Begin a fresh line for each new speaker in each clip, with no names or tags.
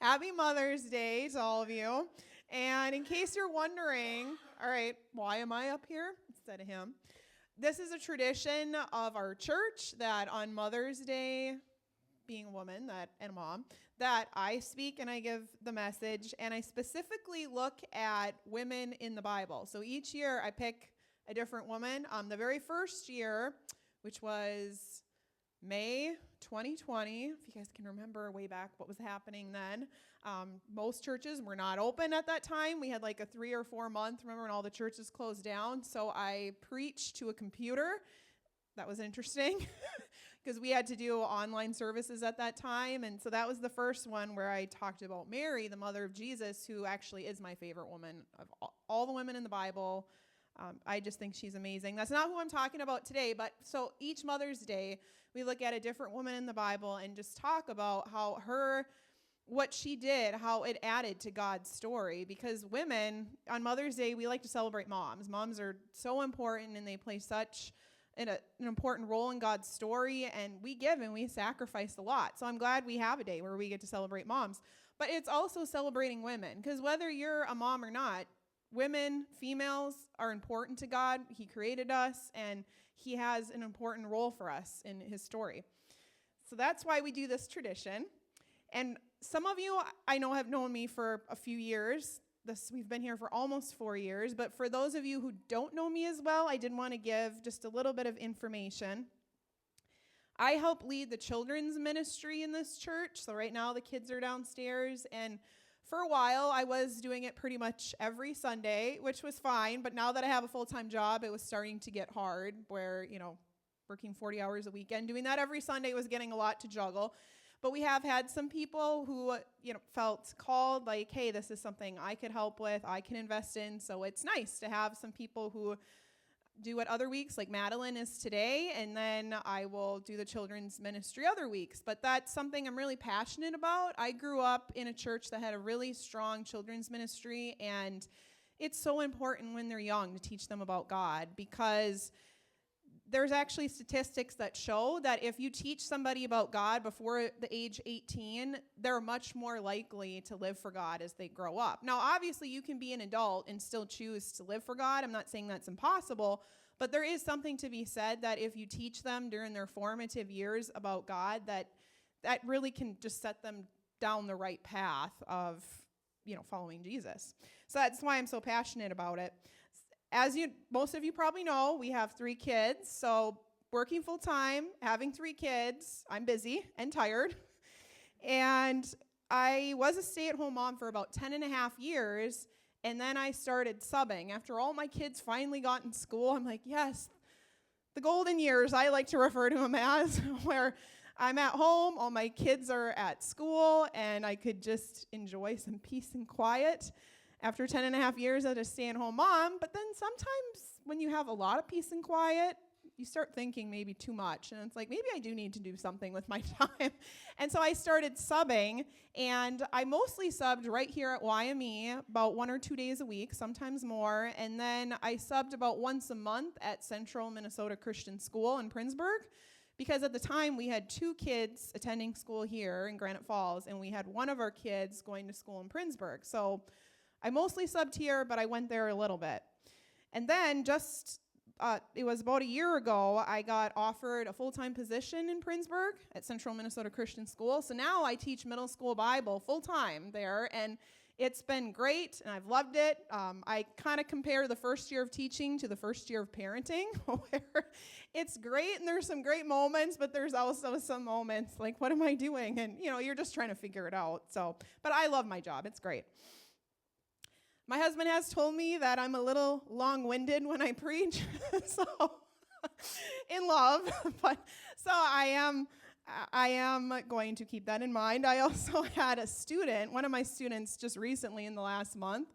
Happy Mother's Day to all of you. And in case you're wondering, all right, why am I up here instead of him? This is a tradition of our church that on Mother's Day, being a woman and a mom, that I speak and I give the message, and I specifically look at women in the Bible. So each year I pick a different woman. The very first year, which was May 2020, if you guys can remember way back what was happening then. Most churches were not open at that time. We had like a 3 or 4 month, remember when all the churches closed down? So I preached to a computer. That was interesting because we had to do online services at that time. And so that was the first one where I talked about Mary, the mother of Jesus, who actually is my favorite woman of all the women in the Bible. I just think she's amazing. That's not who I'm talking about today, but so each Mother's Day, we look at a different woman in the Bible and just talk about what she did, how it added to God's story. Because women, on Mother's Day, we like to celebrate moms. Moms are so important, and they play such an important role in God's story, and we give and we sacrifice a lot. So I'm glad we have a day where we get to celebrate moms. But it's also celebrating women, because whether you're a mom or not, women, females are important to God. He created us, and he has an important role for us in his story. So that's why we do this tradition. And some of you, I know, have known me for a few years. We've been here for almost 4 years. But for those of you who don't know me as well, I did want to give just a little bit of information. I help lead the children's ministry in this church. So right now the kids are downstairs, and for a while, I was doing it pretty much every Sunday, which was fine. But now that I have a full-time job, it was starting to get hard where, working 40 hours a weekend, doing that every Sunday was getting a lot to juggle. But we have had some people who, felt called, like, hey, this is something I could help with, I can invest in. So it's nice to have some people who do it other weeks, like Madeline is today, and then I will do the children's ministry other weeks. But that's something I'm really passionate about. I grew up in a church that had a really strong children's ministry, and it's so important when they're young to teach them about God, because there's actually statistics that show that if you teach somebody about God before the age 18, they're much more likely to live for God as they grow up. Now, obviously, you can be an adult and still choose to live for God. I'm not saying that's impossible, but there is something to be said that if you teach them during their formative years about God, that really can just set them down the right path of, following Jesus. So that's why I'm so passionate about it. As most of you probably know, we have 3 kids. So working full time, having 3 kids, I'm busy and tired. And I was a stay-at-home mom for about 10 and a half years. And then I started subbing. After all my kids finally got in school, I'm like, yes, the golden years, I like to refer to them as, where I'm at home, all my kids are at school, and I could just enjoy some peace and quiet. After 10 and a half years as a stay-at-home mom, but then sometimes when you have a lot of peace and quiet, you start thinking maybe too much, and it's like, maybe I do need to do something with my time. And so I started subbing, and I mostly subbed right here at YME about 1 or 2 days a week, sometimes more, and then I subbed about once a month at Central Minnesota Christian School in Princeburg, because at the time we had 2 kids attending school here in Granite Falls, and we had one of our kids going to school in Princeburg. So I mostly subbed here, but I went there a little bit. And then it was about a year ago, I got offered a full-time position in Princeburg at Central Minnesota Christian School. So now I teach middle school Bible full-time there, and it's been great, and I've loved it. I kind of compare the first year of teaching to the first year of parenting, where it's great, and there's some great moments, but there's also some moments like, what am I doing? And, you're just trying to figure it out. But I love my job. It's great. My husband has told me that I'm a little long-winded when I preach, so in love, but so I am going to keep that in mind. I also had a student, one of my students just recently in the last month,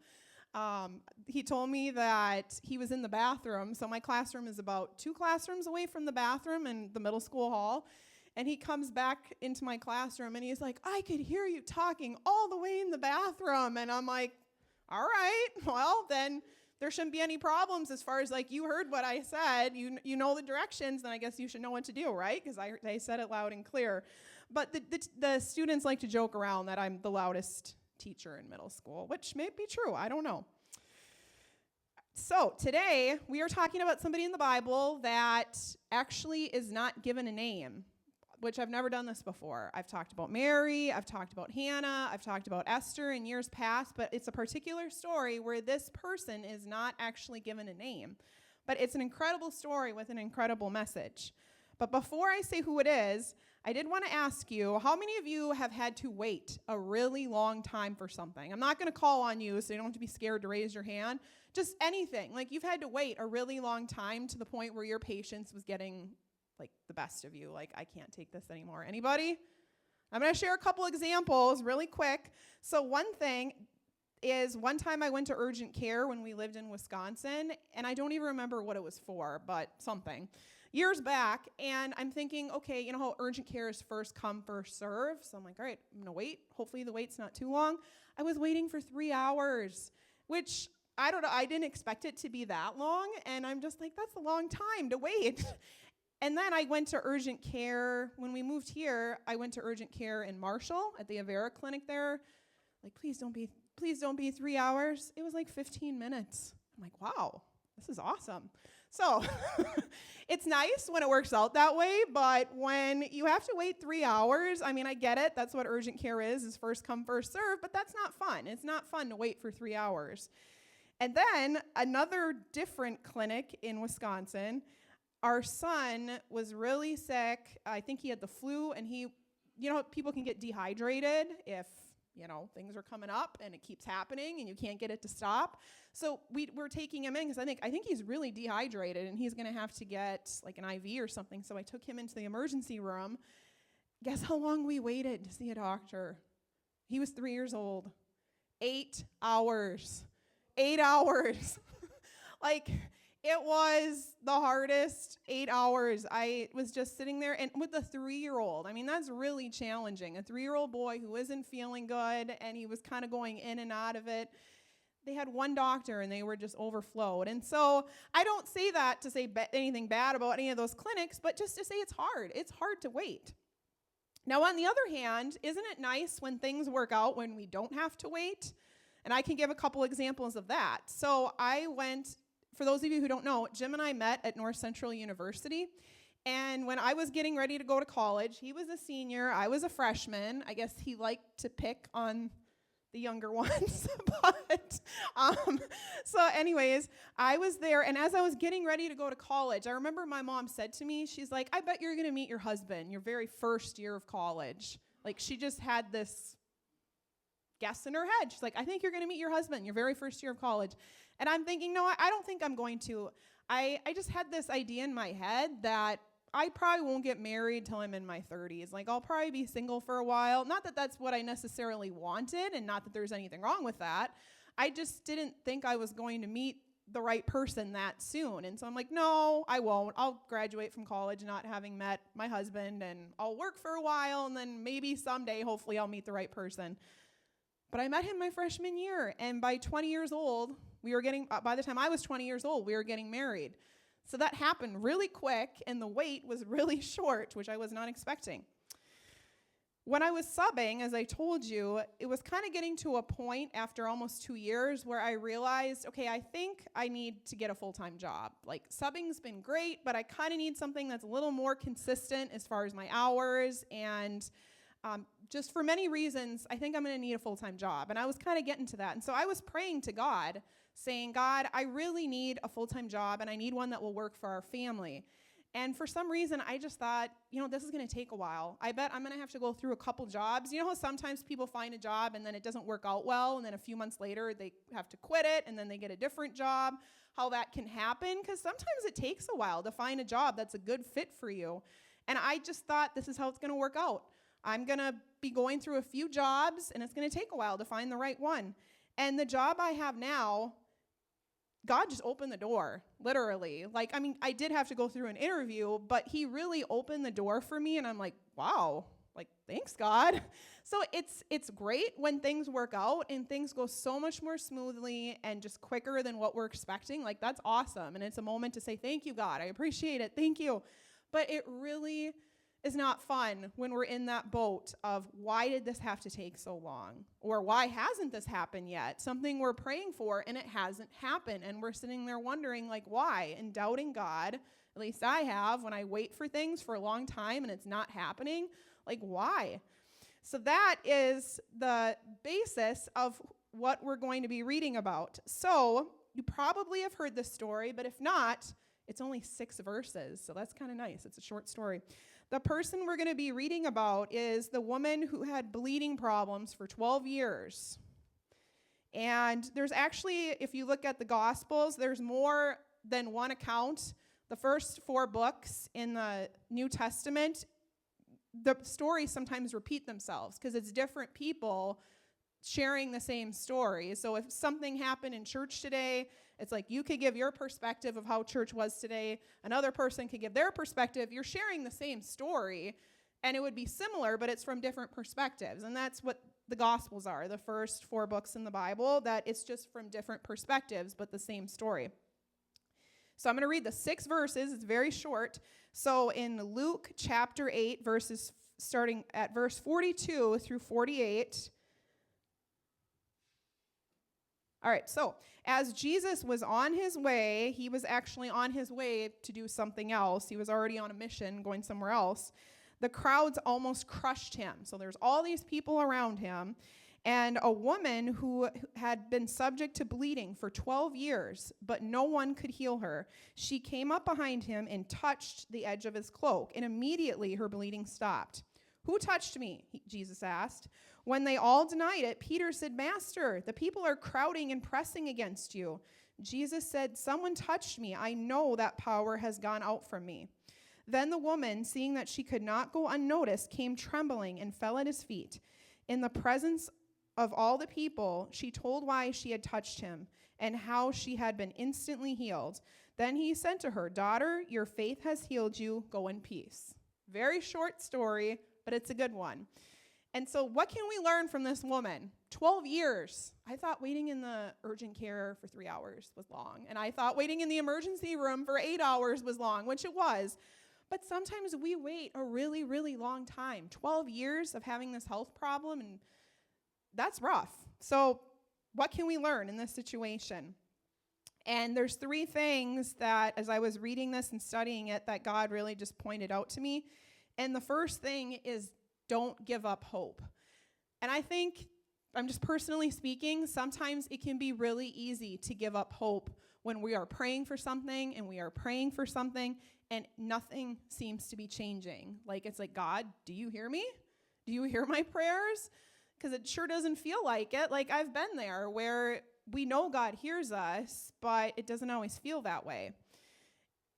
he told me that he was in the bathroom, so my classroom is about 2 classrooms away from the bathroom in the middle school hall, and he comes back into my classroom, and he's like, I could hear you talking all the way in the bathroom, and I'm like, all right, well, then there shouldn't be any problems as far as, like, you heard what I said, you know the directions, then I guess you should know what to do, right? Because I said it loud and clear. But the students like to joke around that I'm the loudest teacher in middle school, which may be true. I don't know. So today we are talking about somebody in the Bible that actually is not given a name, which I've never done this before. I've talked about Mary, I've talked about Hannah, I've talked about Esther in years past, but it's a particular story where this person is not actually given a name. But it's an incredible story with an incredible message. But before I say who it is, I did want to ask you, how many of you have had to wait a really long time for something? I'm not going to call on you, so you don't have to be scared to raise your hand. Just anything. Like you've had to wait a really long time to the point where your patience was getting like the best of you. Like, I can't take this anymore. Anybody? I'm going to share a couple examples really quick. So one thing is one time I went to urgent care when we lived in Wisconsin, and I don't even remember what it was for, but something. Years back, and I'm thinking, okay, you know how urgent care is first come, first serve? So I'm like, all right, I'm going to wait. Hopefully the wait's not too long. I was waiting for 3 hours, which I don't know, I didn't expect it to be that long, and I'm just like, that's a long time to wait. And then I went to urgent care. When we moved here, I went to urgent care in Marshall at the Avera clinic there. Like, please don't be 3 hours. It was like 15 minutes. I'm like, wow, this is awesome. So it's nice when it works out that way, but when you have to wait 3 hours, I mean, I get it. That's what urgent care is first come, first serve, but that's not fun. It's not fun to wait for 3 hours. And then another different clinic in Wisconsin, our son was really sick. I think he had the flu, and people can get dehydrated if, things are coming up and it keeps happening and you can't get it to stop. So we're taking him in because I think he's really dehydrated and he's going to have to get like an IV or something. So I took him into the emergency room. Guess how long we waited to see a doctor? He was 3 years old. 8 hours. 8 hours. Like, it was the hardest 8 hours. I was just sitting there, and with a 3-year-old, I mean, that's really challenging. A 3-year-old boy who isn't feeling good, and he was kind of going in and out of it. They had one doctor, and they were just overflowed. And so I don't say that to say anything bad about any of those clinics, but just to say it's hard. It's hard to wait. Now, on the other hand, isn't it nice when things work out when we don't have to wait? And I can give a couple examples of that. So I went, for those of you who don't know, Jim and I met at North Central University. And when I was getting ready to go to college, he was a senior, I was a freshman. I guess he liked to pick on the younger ones. So anyways, I was there, and as I was getting ready to go to college, I remember my mom said to me, she's like, I bet you're going to meet your husband your very first year of college. Like, she just had this guess in her head. She's like, I think you're going to meet your husband your very first year of college. And I'm thinking, no, I don't think I'm going to. I just had this idea in my head that I probably won't get married till I'm in my 30s. Like, I'll probably be single for a while. Not that that's what I necessarily wanted, and not that there's anything wrong with that. I just didn't think I was going to meet the right person that soon. And so I'm like, no, I won't. I'll graduate from college not having met my husband, and I'll work for a while, and then maybe someday, hopefully, I'll meet the right person. But I met him my freshman year, and by 20 years old, by the time I was 20 years old, we were getting married. So that happened really quick, and the wait was really short, which I was not expecting. When I was subbing, as I told you, it was kind of getting to a point after almost 2 years where I realized, okay, I think I need to get a full-time job. Like, subbing's been great, but I kind of need something that's a little more consistent as far as my hours, and just for many reasons, I think I'm going to need a full-time job. And I was kind of getting to that. And so I was praying to God, saying, God, I really need a full-time job, and I need one that will work for our family. And for some reason, I just thought, this is going to take a while. I bet I'm going to have to go through a couple jobs. You know how sometimes people find a job, and then it doesn't work out well, and then a few months later, they have to quit it, and then they get a different job? How that can happen? Because sometimes it takes a while to find a job that's a good fit for you. And I just thought, this is how it's going to work out. I'm going to be going through a few jobs, and it's going to take a while to find the right one. And the job I have now, God just opened the door, literally. I did have to go through an interview, but he really opened the door for me, and I'm like, wow, thanks, God. So it's great when things work out and things go so much more smoothly and just quicker than what we're expecting. That's awesome, and it's a moment to say, thank you, God. I appreciate it. Thank you. But it really is not fun when we're in that boat of why did this have to take so long? Or why hasn't this happened yet? Something we're praying for and it hasn't happened. And we're sitting there wondering like why and doubting God. At least I have when I wait for things for a long time and it's not happening. Like why? So that is the basis of what we're going to be reading about. So you probably have heard this story, but if not, it's only 6 verses. So that's kind of nice. It's a short story. The person we're going to be reading about is the woman who had bleeding problems for 12 years. And there's actually, if you look at the Gospels, there's more than one account. The first 4 books in the New Testament, the stories sometimes repeat themselves because it's different people sharing the same story. So if something happened in church today, it's like you could give your perspective of how church was today. Another person could give their perspective. You're sharing the same story, and it would be similar, but it's from different perspectives. And that's what the Gospels are, the first 4 books in the Bible, that it's just from different perspectives, but the same story. So I'm going to read the 6 verses. It's very short. So in Luke chapter 8, verses starting at verse 42 through 48. All right, so as Jesus was on his way, he was actually on his way to do something else. He was already on a mission going somewhere else. The crowds almost crushed him. So there's all these people around him. And a woman who had been subject to bleeding for 12 years, but no one could heal her. She came up behind him and touched the edge of his cloak, and immediately her bleeding stopped. "Who touched me?" Jesus asked. When they all denied it, Peter said, "Master, the people are crowding and pressing against you." Jesus said, "Someone touched me. I know that power has gone out from me." Then the woman, seeing that she could not go unnoticed, came trembling and fell at his feet. In the presence of all the people, she told why she had touched him and how she had been instantly healed. Then he said to her, "Daughter, your faith has healed you. Go in peace." Very short story, but it's a good one. And so what can we learn from this woman? 12 years. I thought waiting in the urgent care for 3 hours was long. And I thought waiting in the emergency room for 8 hours was long, which it was. But sometimes we wait a really, really long time. 12 years of having this health problem, and that's rough. So what can we learn in this situation? And there's 3 things that, as I was reading this and studying it, that God really just pointed out to me. And the first thing is don't give up hope. And I think, I'm just personally speaking, sometimes it can be really easy to give up hope when we are praying for something and we are praying for something and nothing seems to be changing. Like, it's like, God, do you hear me? Do you hear my prayers? Because it sure doesn't feel like it. Like, I've been there where we know God hears us, but it doesn't always feel that way.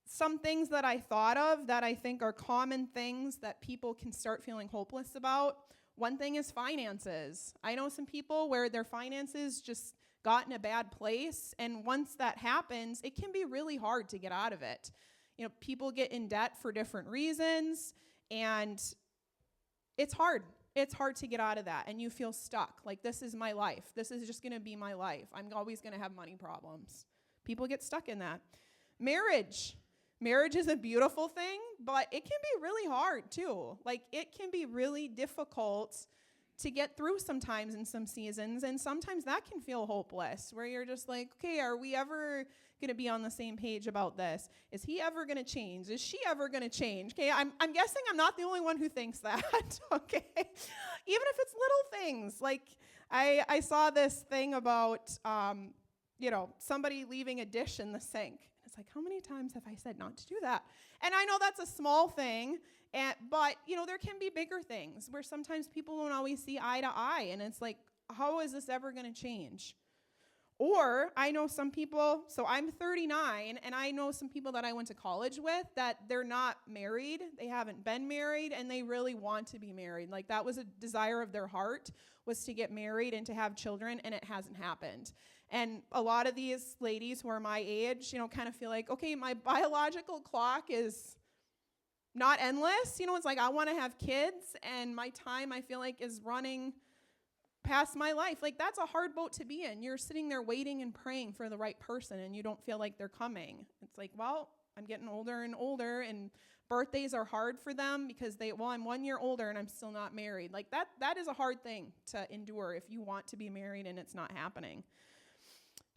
Some things that I thought of that I think are common things that people can start feeling hopeless about. One thing is finances. I know some people where their finances just got in a bad place, and once that happens, it can be really hard to get out of it. You know, people get in debt for different reasons, and it's hard. It's hard to get out of that, and you feel stuck. Like, this is my life. This is just going to be my life. I'm always going to have money problems. People get stuck in that. Marriage. Marriage is a beautiful thing, but it can be really hard too. Like, it can be really difficult to get through sometimes in some seasons, and sometimes that can feel hopeless, where you're just like, okay, are we ever going to be on the same page about this? Is he ever going to change? Is she ever going to change? Okay, I'm guessing I'm not the only one who thinks that, okay? Even if it's little things. Like, I saw this thing about, somebody leaving a dish in the sink. It's like, how many times have I said not to do that? And I know that's a small thing, but, there can be bigger things where sometimes people don't always see eye to eye, and it's like, how is this ever going to change? Or I know some people, so I'm 39, and I know some people that I went to college with that they're not married, they haven't been married, and they really want to be married. Like, that was a desire of their heart, was to get married and to have children, and it hasn't happened. And a lot of these ladies who are my age, kind of feel like, okay, my biological clock is not endless. It's like I want to have kids, and my time, I feel like, is running past my life. Like, that's a hard boat to be in. You're sitting there waiting and praying for the right person, and you don't feel like they're coming. It's like, well, I'm getting older and older, and Birthdays are hard for them because I'm 1 year older and I'm still not married. Like that is a hard thing to endure if you want to be married and it's not happening.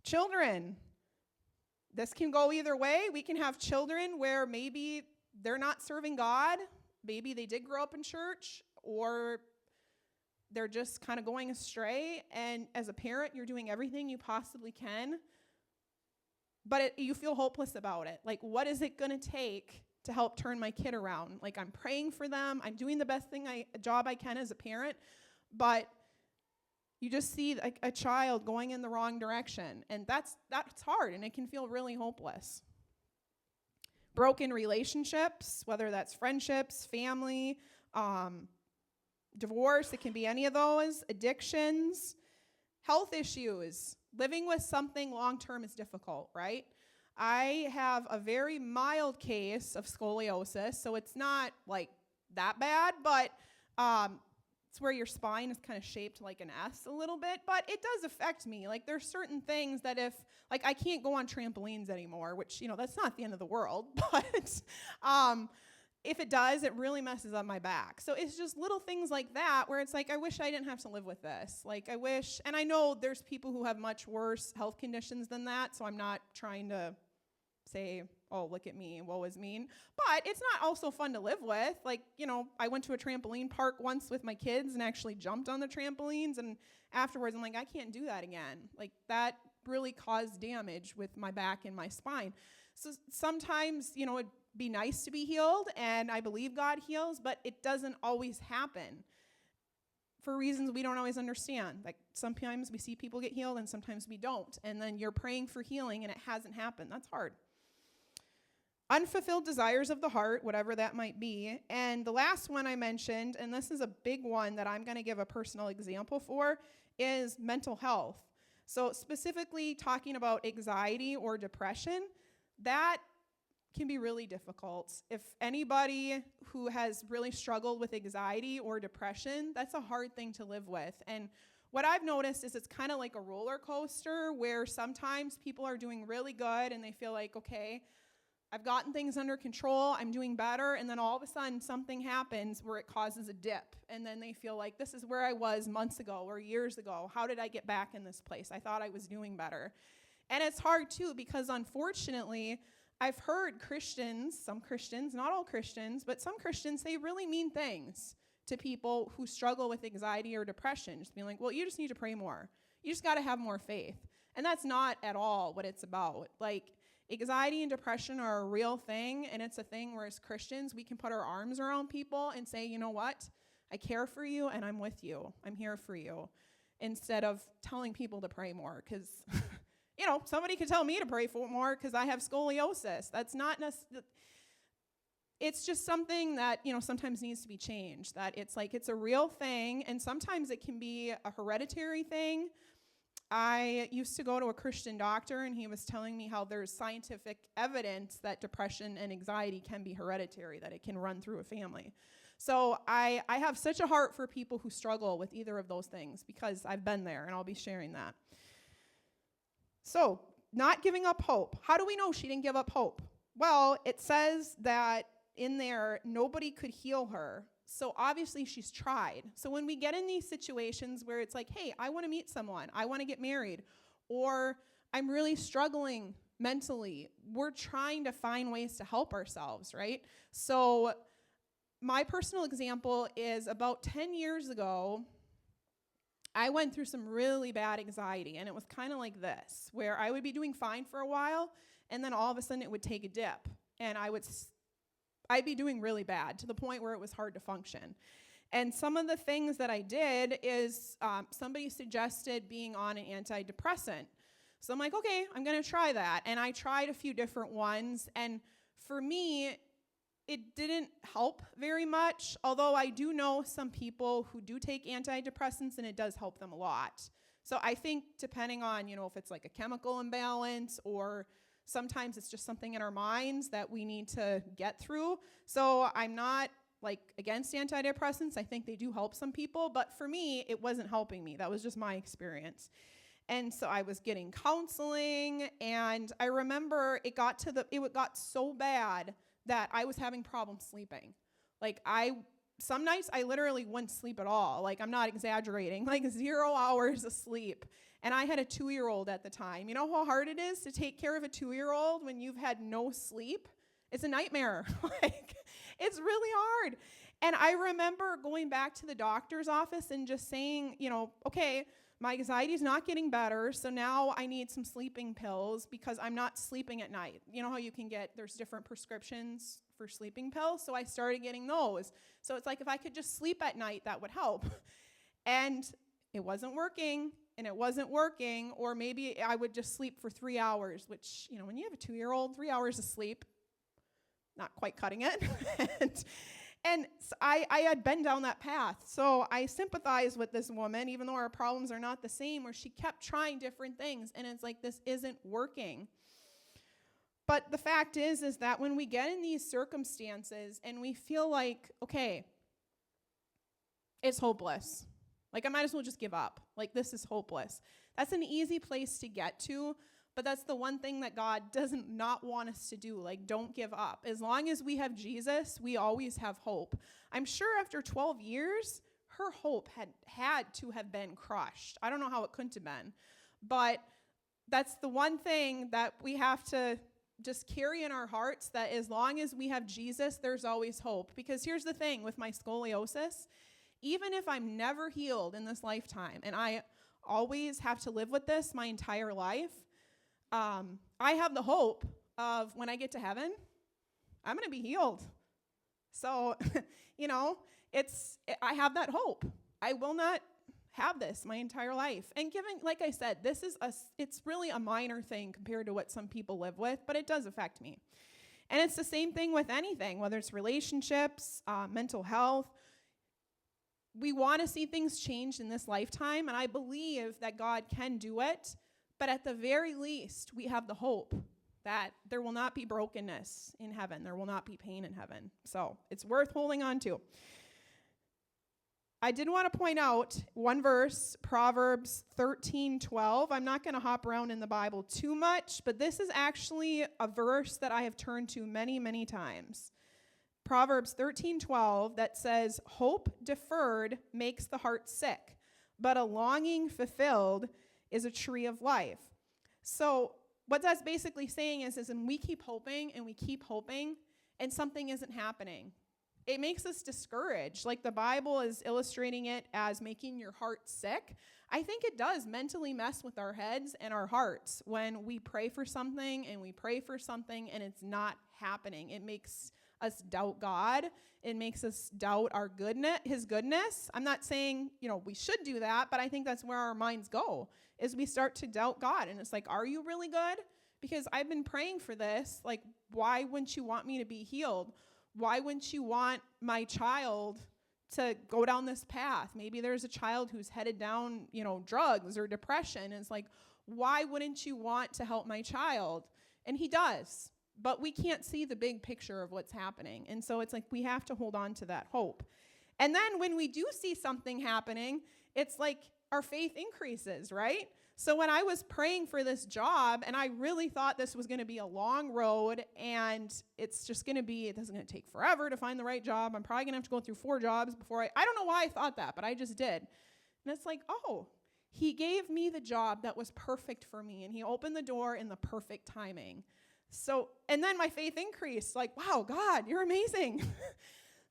Children. This can go either way. We can have children where maybe they're not serving God. Maybe they did grow up in church, or they're just kind of going astray. And as a parent, you're doing everything you possibly can, but you feel hopeless about it. Like, what is it going to take to help turn my kid around? Like, I'm praying for them. I'm doing the best job I can as a parent, but you just see a child going in the wrong direction, and that's hard, and it can feel really hopeless. Broken relationships, whether that's friendships, family, divorce, it can be any of those, addictions, health issues. Living with something long-term is difficult, right? I have a very mild case of scoliosis, so it's not like that bad, but it's where your spine is kind of shaped like an S a little bit, but it does affect me. Like, there's certain things that I can't go on trampolines anymore, which, that's not the end of the world, but if it does, it really messes up my back. So it's just little things like that where it's like, I wish I didn't have to live with this. Like, I wish, and I know there's people who have much worse health conditions than that, so I'm not trying to say, oh, look at me, woe is me. But it's not also fun to live with. Like, I went to a trampoline park once with my kids and actually jumped on the trampolines, and afterwards I'm like, I can't do that again. Like, that really caused damage with my back and my spine. So sometimes, it'd be nice to be healed, and I believe God heals, but it doesn't always happen for reasons we don't always understand. Like, sometimes we see people get healed and sometimes we don't, and then you're praying for healing and it hasn't happened. That's hard. Unfulfilled desires of the heart, whatever that might be. And the last one I mentioned, and this is a big one that I'm going to give a personal example for, is mental health. So specifically talking about anxiety or depression, that can be really difficult. If anybody who has really struggled with anxiety or depression, that's a hard thing to live with. And what I've noticed is it's kind of like a roller coaster where sometimes people are doing really good and they feel like, okay, I've gotten things under control, I'm doing better, and then all of a sudden something happens where it causes a dip, and then they feel like, this is where I was months ago or years ago. How did I get back in this place? I thought I was doing better. And it's hard too, because unfortunately, I've heard Christians, some Christians, not all Christians, but some Christians say really mean things to people who struggle with anxiety or depression, just being like, well, you just need to pray more. You just got to have more faith. And that's not at all what it's about. Like, anxiety and depression are a real thing, and it's a thing where as Christians, we can put our arms around people and say, you know what? I care for you, and I'm with you. I'm here for you. Instead of telling people to pray more, because, somebody could tell me to pray for more because I have scoliosis. That's not necessarily, it's just something that, sometimes needs to be changed, that it's like, it's a real thing, and sometimes it can be a hereditary thing. I used to go to a Christian doctor, and he was telling me how there's scientific evidence that depression and anxiety can be hereditary, that it can run through a family. So I have such a heart for people who struggle with either of those things, because I've been there, and I'll be sharing that. So, not giving up hope. How do we know she didn't give up hope? Well, it says that in there, nobody could heal her. So obviously she's tried. So when we get in these situations where it's like, hey, I want to meet someone, I want to get married, or I'm really struggling mentally, we're trying to find ways to help ourselves, right? So my personal example is about 10 years ago, I went through some really bad anxiety, and it was kind of like this, where I would be doing fine for a while, and then all of a sudden it would take a dip, and I'd be doing really bad to the point where it was hard to function. And some of the things that I did is somebody suggested being on an antidepressant. So I'm like, okay, I'm going to try that. And I tried a few different ones. And for me, it didn't help very much, although I do know some people who do take antidepressants, and it does help them a lot. So I think depending on, if it's like a chemical imbalance, or sometimes it's just something in our minds that we need to get through. So I'm not against antidepressants. I think they do help some people, but for me, it wasn't helping me. That was just my experience. And so I was getting counseling, and I remember it got so bad that I was having problems sleeping. Like some nights I literally wouldn't sleep at all. Like, I'm not exaggerating, like 0 hours of sleep. And I had a 2-year-old at the time. You know how hard it is to take care of a 2-year-old when you've had no sleep? It's a nightmare. Like, it's really hard. And I remember going back to the doctor's office and just saying, okay, my anxiety is not getting better, so now I need some sleeping pills because I'm not sleeping at night. You know how there's different prescriptions for sleeping pills? So I started getting those. So it's like if I could just sleep at night, that would help. And it wasn't working, or maybe I would just sleep for 3 hours, which, when you have a 2-year-old, 3 hours of sleep, not quite cutting it. And so I had been down that path. So I sympathize with this woman, even though our problems are not the same, where she kept trying different things. And it's like, this isn't working. But the fact is that when we get in these circumstances and we feel like, okay, it's hopeless. Like, I might as well just give up. Like, this is hopeless. That's an easy place to get to. But that's the one thing that God doesn't not want us to do. Like, don't give up. As long as we have Jesus, we always have hope. I'm sure after 12 years, her hope had to have been crushed. I don't know how it couldn't have been. But that's the one thing that we have to just carry in our hearts, that as long as we have Jesus, there's always hope. Because here's the thing with my scoliosis. Even if I'm never healed in this lifetime, and I always have to live with this my entire life, I have the hope of when I get to heaven, I'm going to be healed. So, I have that hope. I will not have this my entire life. And like I said, it's really a minor thing compared to what some people live with, but it does affect me. And it's the same thing with anything, whether it's relationships, mental health. We want to see things changed in this lifetime, and I believe that God can do it. But at the very least, we have the hope that there will not be brokenness in heaven. There will not be pain in heaven. So it's worth holding on to. I did want to point out one verse, Proverbs 13:12. I'm not going to hop around in the Bible too much, but this is actually a verse that I have turned to many, many times. Proverbs 13:12 that says, "Hope deferred makes the heart sick, but a longing fulfilled is a tree of life." So what that's basically saying is when we keep hoping and something isn't happening, it makes us discouraged. Like the Bible is illustrating it as making your heart sick. I think it does mentally mess with our heads and our hearts when we pray for something and it's not happening. It makes us doubt God. It makes us doubt his goodness. I'm not saying, we should do that, but I think that's where our minds go, is we start to doubt God. And it's like, are you really good? Because I've been praying for this. Like, why wouldn't you want me to be healed? Why wouldn't you want my child to go down this path? Maybe there's a child who's headed down, drugs or depression. And it's like, why wouldn't you want to help my child? And he does. But we can't see the big picture of what's happening. And so it's like we have to hold on to that hope. And then when we do see something happening, it's like our faith increases, right? So when I was praying for this job, and I really thought this was going to be a long road, and it doesn't going to take forever to find the right job. I'm probably going to have to go through 4 jobs before I don't know why I thought that, but I just did. And it's like, oh, he gave me the job that was perfect for me, and he opened the door in the perfect timing. So, and then my faith increased, like, wow, God, you're amazing.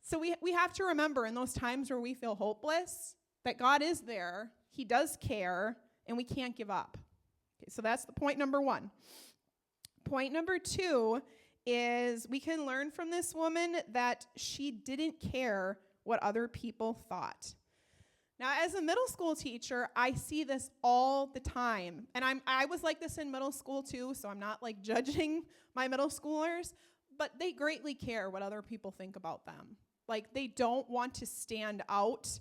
So we have to remember in those times where we feel hopeless that God is there, he does care, and we can't give up. Okay, so that's the point number 1. Point number 2 is we can learn from this woman that she didn't care what other people thought. Now, as a middle school teacher, I see this all the time. And I was like this in middle school too, so I'm not like judging my middle schoolers, but they greatly care what other people think about them. Like, they don't want to stand out,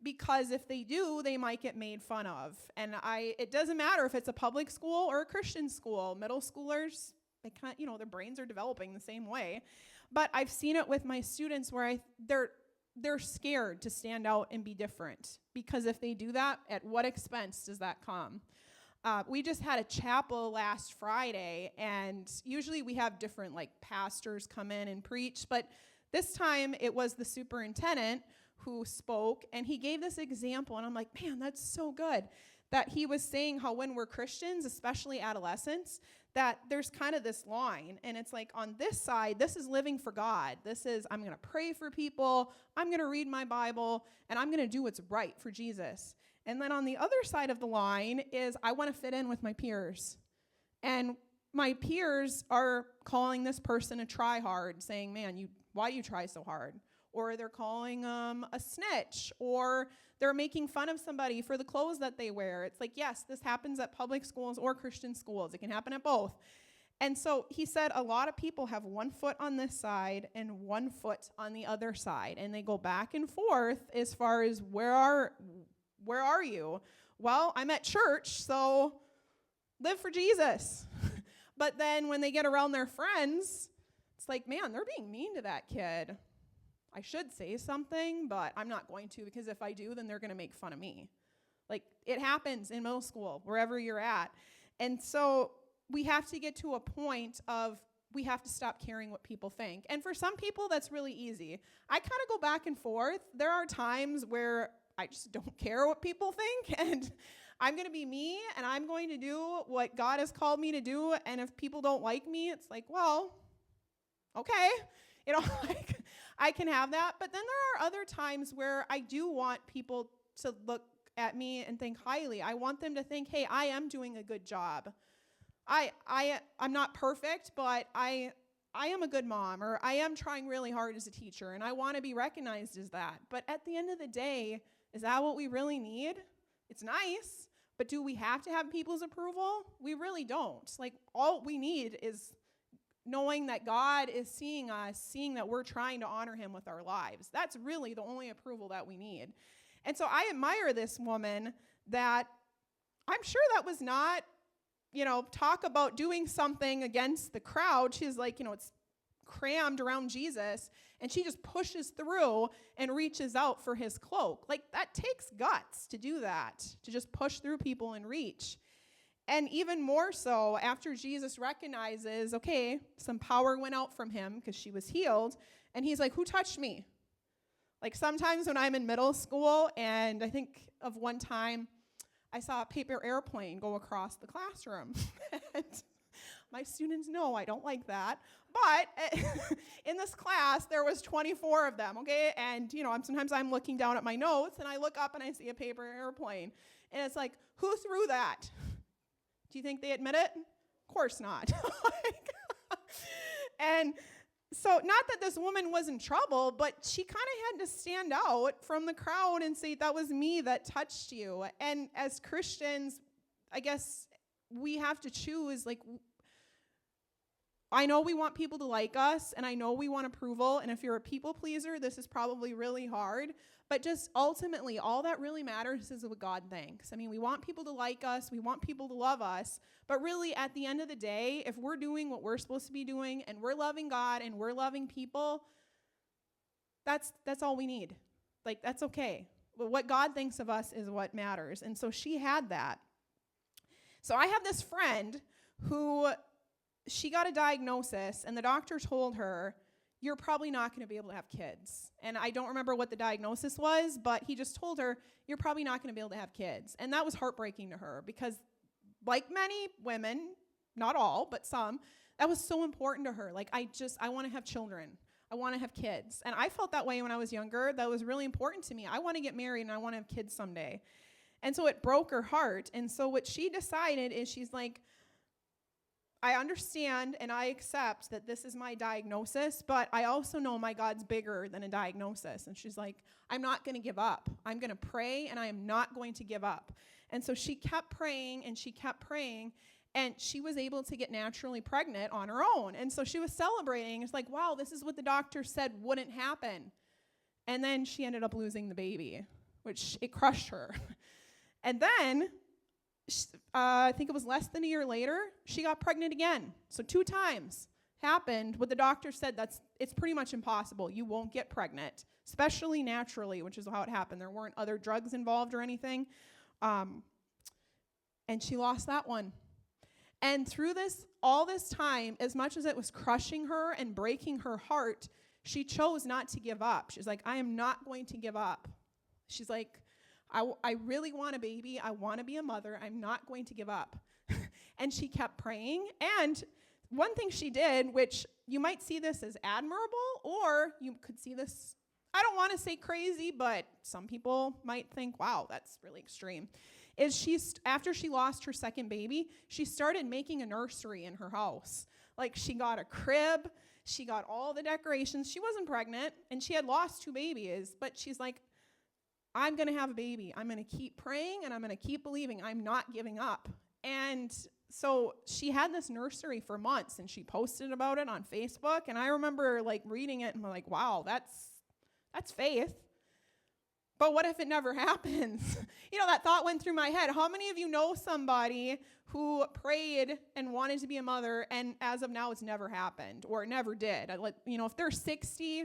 because if they do, they might get made fun of. And it doesn't matter if it's a public school or a Christian school. Middle schoolers, they can't, their brains are developing the same way. But I've seen it with my students where they're scared to stand out and be different, because if they do that, at what expense does that come? We just had a chapel last Friday, and usually we have different pastors come in and preach, but this time it was the superintendent who spoke, and he gave this example, and I'm like, man, that's so good, that he was saying how when we're Christians, especially adolescents, that there's kind of this line, and it's like on this side, this is living for God. This is, I'm going to pray for people, I'm going to read my Bible, and I'm going to do what's right for Jesus. And then on the other side of the line is I want to fit in with my peers. And my peers are calling this person a try-hard, saying, man, why you try so hard? Or they're calling a snitch, or they're making fun of somebody for the clothes that they wear. It's like, yes, this happens at public schools or Christian schools. It can happen at both. And so he said a lot of people have one foot on this side and one foot on the other side, and they go back and forth as far as where are you? Well, I'm at church, so live for Jesus. But then when they get around their friends, it's like, man, they're being mean to that kid. I should say something, but I'm not going to, because if I do, then they're going to make fun of me. Like, it happens in middle school, wherever you're at. And so we have to get to a point of we have to stop caring what people think. And for some people, that's really easy. I kind of go back and forth. There are times where I just don't care what people think, and I'm going to be me, and I'm going to do what God has called me to do, and if people don't like me, it's like, well, okay. I can have that. But then there are other times where I do want people to look at me and think highly. I want them to think, hey, I am doing a good job. I'm not perfect, but I am a good mom, or I am trying really hard as a teacher, and I want to be recognized as that. But at the end of the day, is that what we really need? It's nice, but do we have to have people's approval? We really don't. All we need is knowing that God is seeing us, seeing that we're trying to honor him with our lives. That's really the only approval that we need. And so I admire this woman that I'm sure that was not, talk about doing something against the crowd. She's like, it's crammed around Jesus, and she just pushes through and reaches out for his cloak. That takes guts to do that, to just push through people and reach. And even more so, after Jesus recognizes, okay, some power went out from him because she was healed, and he's like, who touched me? Sometimes when I'm in middle school, and I think of one time, I saw a paper airplane go across the classroom. And my students know I don't like that. But in this class, there was 24 of them, okay? And, sometimes I'm looking down at my notes, and I look up and I see a paper airplane. And it's like, who threw that? Do you think they admit it? Of course not. And so not that this woman was in trouble, but she kind of had to stand out from the crowd and say, that was me that touched you. And as Christians, I guess we have to choose, I know we want people to like us, and I know we want approval, and if you're a people pleaser, this is probably really hard, but just ultimately, all that really matters is what God thinks. I mean, we want people to like us, we want people to love us, but really, at the end of the day, if we're doing what we're supposed to be doing, and we're loving God, and we're loving people, that's all we need. That's okay. But what God thinks of us is what matters, and so she had that. So I have this friend who, she got a diagnosis, and the doctor told her, you're probably not going to be able to have kids. And I don't remember what the diagnosis was, but he just told her, you're probably not going to be able to have kids. And that was heartbreaking to her because, like many women, not all, but some, that was so important to her. I want to have children. I want to have kids. And I felt that way when I was younger. That was really important to me. I want to get married, and I want to have kids someday. And so it broke her heart. And so what she decided is she's like, I understand and I accept that this is my diagnosis, but I also know my God's bigger than a diagnosis. And she's like, I'm not going to give up. I'm going to pray, and I am not going to give up. And so she kept praying, and she kept praying, and she was able to get naturally pregnant on her own. And so she was celebrating. It's like, wow, this is what the doctor said wouldn't happen. And then she ended up losing the baby, which it crushed her. And then I think it was less than a year later, she got pregnant again. So 2 times happened. What the doctor said, it's pretty much impossible. You won't get pregnant, especially naturally, which is how it happened. There weren't other drugs involved or anything. And and she lost that one. And through all this time, as much as it was crushing her and breaking her heart, she chose not to give up. She's like, I am not going to give up. She's like, I really want a baby. I want to be a mother. I'm not going to give up. And she kept praying. And one thing she did, which you might see this as admirable, or you could see this, I don't want to say crazy, but some people might think, wow, that's really extreme, is after she lost her second baby, she started making a nursery in her house. Like, she got a crib, she got all the decorations. She wasn't pregnant, and she had lost 2 babies, but she's like, I'm going to have a baby. I'm going to keep praying, and I'm going to keep believing. I'm not giving up. And so she had this nursery for months, and she posted about it on Facebook, and I remember, like, reading it, and I'm like, wow, that's faith. But what if it never happens? That thought went through my head. How many of you know somebody who prayed and wanted to be a mother, and as of now, it's never happened, or it never did? If they're 60,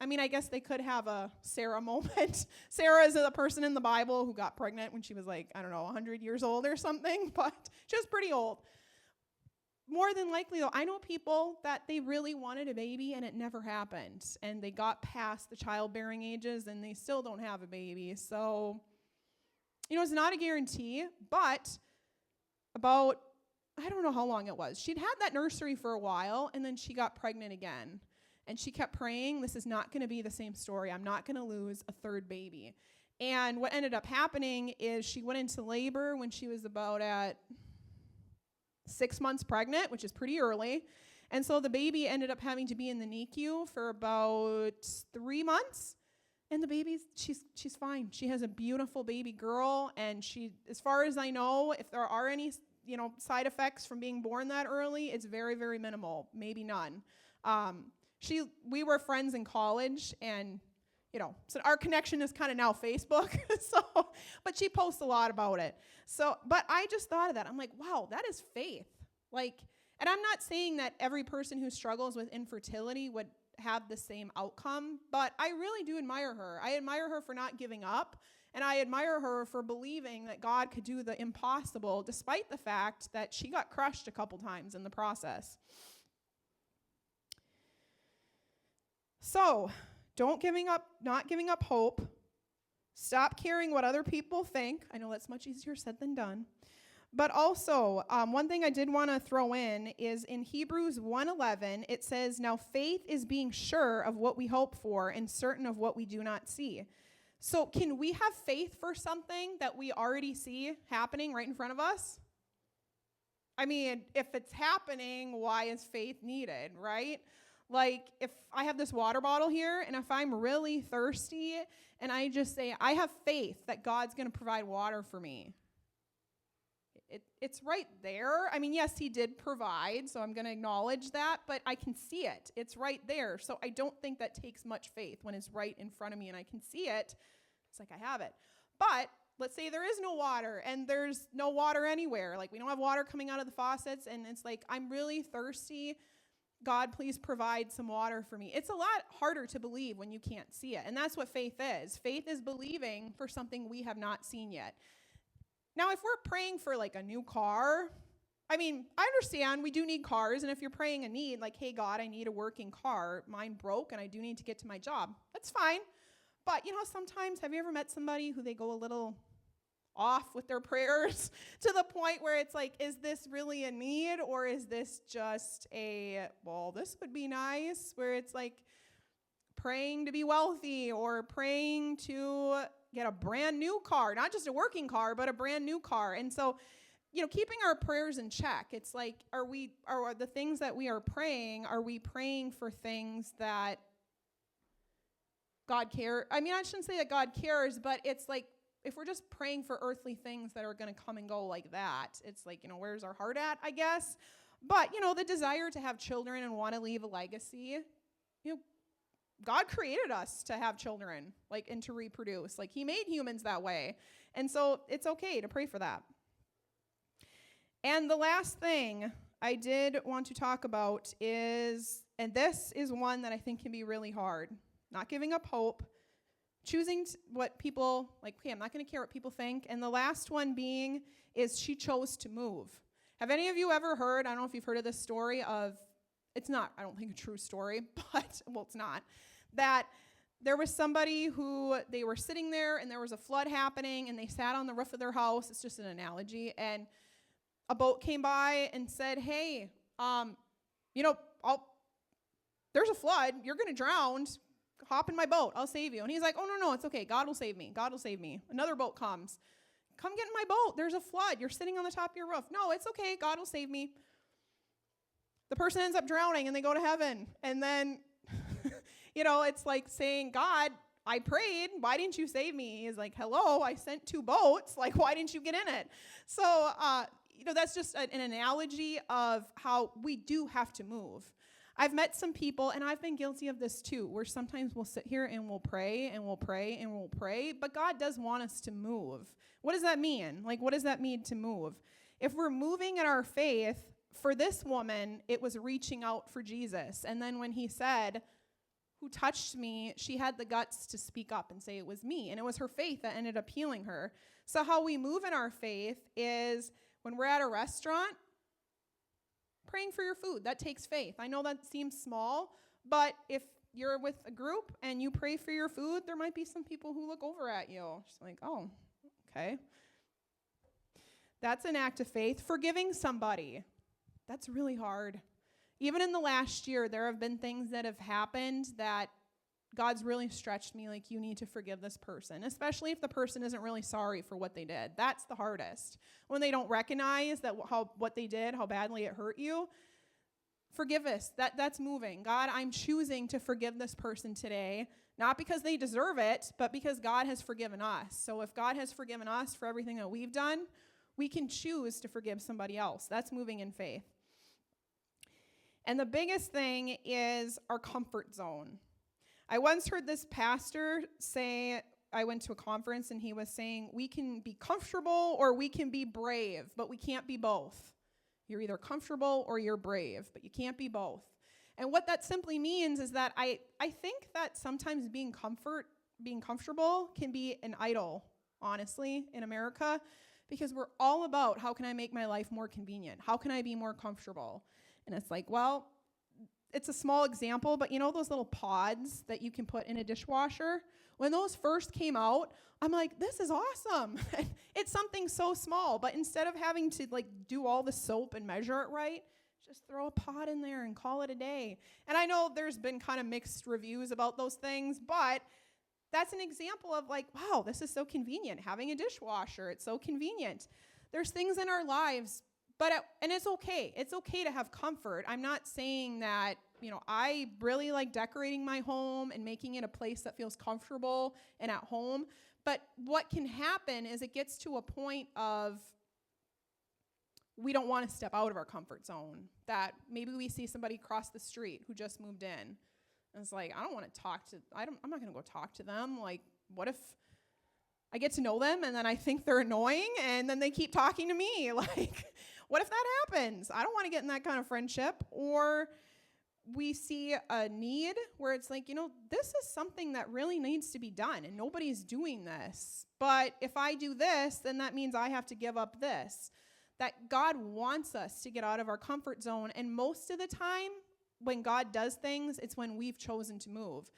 I guess they could have a Sarah moment. Sarah is the person in the Bible who got pregnant when she was 100 years old or something, but she was pretty old. More than likely, though, I know people that they really wanted a baby and it never happened. And they got past the childbearing ages and they still don't have a baby. So, it's not a guarantee, but about, I don't know how long it was. She'd had that nursery for a while, and then she got pregnant again. And she kept praying, this is not going to be the same story. I'm not going to lose a 3rd baby. And what ended up happening is she went into labor when she was about at 6 months pregnant, which is pretty early. And so the baby ended up having to be in the NICU for about 3 months. And the baby, she's fine. She has a beautiful baby girl. And she, as far as I know, if there are any, side effects from being born that early, it's very, very minimal, maybe none. We were friends in college, and so our connection is kind of now Facebook. But she posts a lot about it. But I just thought of that. I'm like, wow, that is faith. And I'm not saying that every person who struggles with infertility would have the same outcome, but I really do admire her. I admire her for not giving up, and I admire her for believing that God could do the impossible, despite the fact that she got crushed a couple times in the process. So, not giving up hope. Stop caring what other people think. I know that's much easier said than done. But also, one thing I did want to throw in is in Hebrews 1:11, it says, now faith is being sure of what we hope for and certain of what we do not see. So can we have faith for something that we already see happening right in front of us? If it's happening, why is faith needed, right? If I have this water bottle here, and if I'm really thirsty, and I just say, I have faith that God's going to provide water for me. It's right there. Yes, he did provide, so I'm going to acknowledge that, but I can see it. It's right there. So I don't think that takes much faith when it's right in front of me and I can see it. It's like I have it. But let's say there is no water and there's no water anywhere. We don't have water coming out of the faucets, and it's like, I'm really thirsty. God, please provide some water for me. It's a lot harder to believe when you can't see it. And that's what faith is. Faith is believing for something we have not seen yet. Now, if we're praying for a new car, I understand we do need cars. And if you're praying a need, hey, God, I need a working car. Mine broke and I do need to get to my job. That's fine. But, sometimes, have you ever met somebody who they go a little off with their prayers to the point where it's like, is this really a need, or is this just this would be nice, where it's praying to be wealthy or praying to get a brand new car, not just a working car, but a brand new car. And so, keeping our prayers in check, it's are the things that we are praying for things that God cares? I shouldn't say that God cares, but it's if we're just praying for earthly things that are going to come and go like that, it's where's our heart at, I guess? But, the desire to have children and want to leave a legacy, God created us to have children, and to reproduce. He made humans that way. And so it's okay to pray for that. And the last thing I did want to talk about is, and this is one that I think can be really hard, not giving up hope, choosing what people, like, okay, I'm not going to care what people think. And the last one being is she chose to move. Have any of you ever heard, I don't know if you've heard of this story of, it's not, I don't think, a true story, but, well, it's not, that there was somebody who, they were sitting there and there was a flood happening and they sat on the roof of their house. It's just an analogy. And a boat came by and said, hey, there's a flood. You're going to drown. Hop in my boat. I'll save you. And he's like, oh, no, it's okay. God will save me. God will save me. Another boat comes. Come get in my boat. There's a flood. You're sitting on the top of your roof. No, it's okay. God will save me. The person ends up drowning and they go to heaven. And then, it's like saying, God, I prayed. Why didn't you save me? He's like, hello, I sent 2 boats. Like, why didn't you get in it? So, that's just an analogy of how we do have to move. I've met some people, and I've been guilty of this too, where sometimes we'll sit here and we'll pray and we'll pray and we'll pray, but God does want us to move. What does that mean? Like, what does that mean to move? If we're moving in our faith, for this woman, it was reaching out for Jesus. And then when he said, who touched me, she had the guts to speak up and say it was me. And it was her faith that ended up healing her. So how we move in our faith is when we're at a restaurant, praying for your food. That takes faith. I know that seems small, but if you're with a group and you pray for your food, there might be some people who look over at you. Just like, oh, okay. That's an act of faith. Forgiving somebody. That's really hard. Even in the last year, there have been things that have happened that God's really stretched me, like, you need to forgive this person, especially if the person isn't really sorry for what they did. That's the hardest. When they don't recognize that what they did, how badly it hurt you. Forgiveness, that's moving. God, I'm choosing to forgive this person today, not because they deserve it, but because God has forgiven us. So if God has forgiven us for everything that we've done, we can choose to forgive somebody else. That's moving in faith. And the biggest thing is our comfort zone. I once heard this pastor say, I went to a conference and he was saying, we can be comfortable or we can be brave, but we can't be both. You're either comfortable or you're brave, but you can't be both. And what that simply means is that I think that sometimes being comfortable can be an idol, honestly, in America, because we're all about how can I make my life more convenient? How can I be more comfortable? And it's like, well, it's a small example, but those little pods that you can put in a dishwasher? When those first came out, I'm like, this is awesome. It's something so small, but instead of having to do all the soap and measure it right, just throw a pod in there and call it a day. And I know there's been kind of mixed reviews about those things, but that's an example of wow, this is so convenient. Having a dishwasher, it's so convenient. There's things in our lives, and it's okay. It's okay to have comfort. I'm not saying that, I really like decorating my home and making it a place that feels comfortable and at home. But what can happen is it gets to a point of we don't want to step out of our comfort zone. That maybe we see somebody cross the street who just moved in. And it's like, I don't want to I'm not going to go talk to them. Like, what if I get to know them and then I think they're annoying and then they keep talking to me? Like, what if that happens? I don't want to get in that kind of friendship. Or we see a need where it's like, this is something that really needs to be done and nobody's doing this. But if I do this, then that means I have to give up this. That God wants us to get out of our comfort zone. And most of the time, when God does things, it's when we've chosen to move.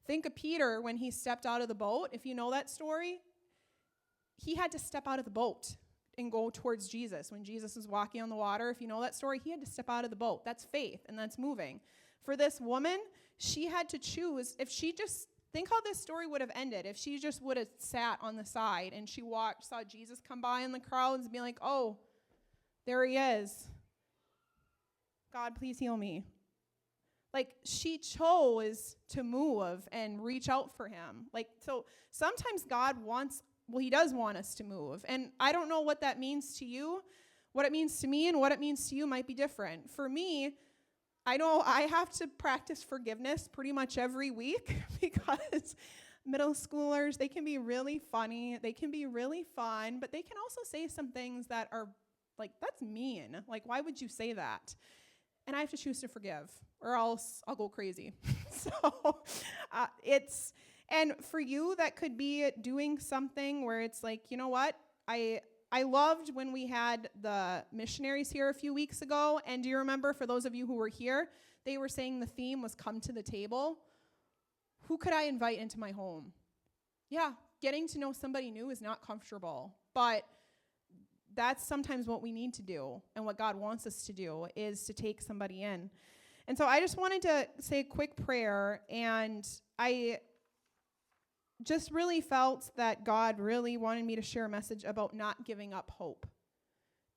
Think of Peter when he stepped out of the boat. If you know that story, he had to step out of the boat and go towards Jesus. When Jesus was walking on the water, if you know that story, he had to step out of the boat. That's faith, and that's moving. For this woman, she had to choose. If she just, think how this story would have ended if she just would have sat on the side and she saw Jesus come by in the crowds and be like, oh, there he is. God, please heal me. She chose to move and reach out for him. So sometimes God he does want us to move. And I don't know what that means to you. What it means to me and what it means to you might be different. For me, I know I have to practice forgiveness pretty much every week because middle schoolers, they can be really funny. They can be really fun, but they can also say some things that are that's mean. Why would you say that? And I have to choose to forgive, or else I'll go crazy. So And for you, that could be doing something where it's like, you know what? I loved when we had the missionaries here a few weeks ago. And do you remember, for those of you who were here, they were saying the theme was come to the table. Who could I invite into my home? Yeah, getting to know somebody new is not comfortable, but that's sometimes what we need to do, and what God wants us to do is to take somebody in. And so I just wanted to say a quick prayer, and I just really felt that God really wanted me to share a message about not giving up hope.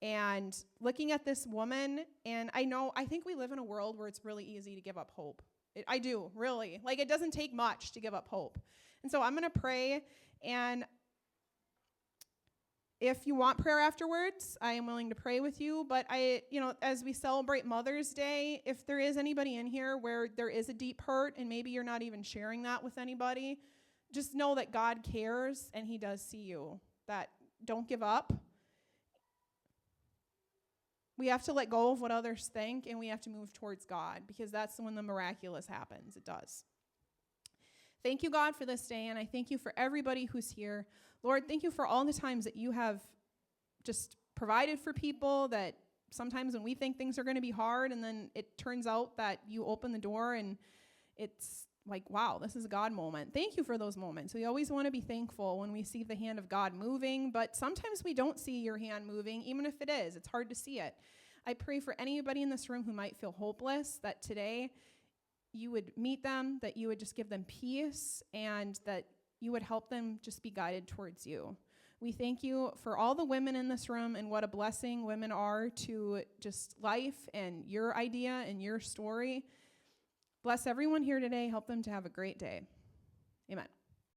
And looking at this woman, and I think we live in a world where it's really easy to give up hope. I do, really. Like, it doesn't take much to give up hope. And so I'm going to pray, and if you want prayer afterwards, I am willing to pray with you. But as we celebrate Mother's Day, if there is anybody in here where there is a deep hurt, and maybe you're not even sharing that with anybody, just know that God cares, and he does see you. That don't give up. We have to let go of what others think, and we have to move towards God, because that's when the miraculous happens. It does. Thank you, God, for this day, and I thank you for everybody who's here. Lord, thank you for all the times that you have just provided for people, that sometimes when we think things are going to be hard, and then it turns out that you open the door, and it's like, wow, this is a God moment. Thank you for those moments. We always want to be thankful when we see the hand of God moving, but sometimes we don't see your hand moving, even if it is. It's hard to see it. I pray for anybody in this room who might feel hopeless, that today you would meet them, that you would just give them peace, and that you would help them just be guided towards you. We thank you for all the women in this room, and what a blessing women are to just life and your idea and your story. Bless everyone here today. Help them to have a great day. Amen.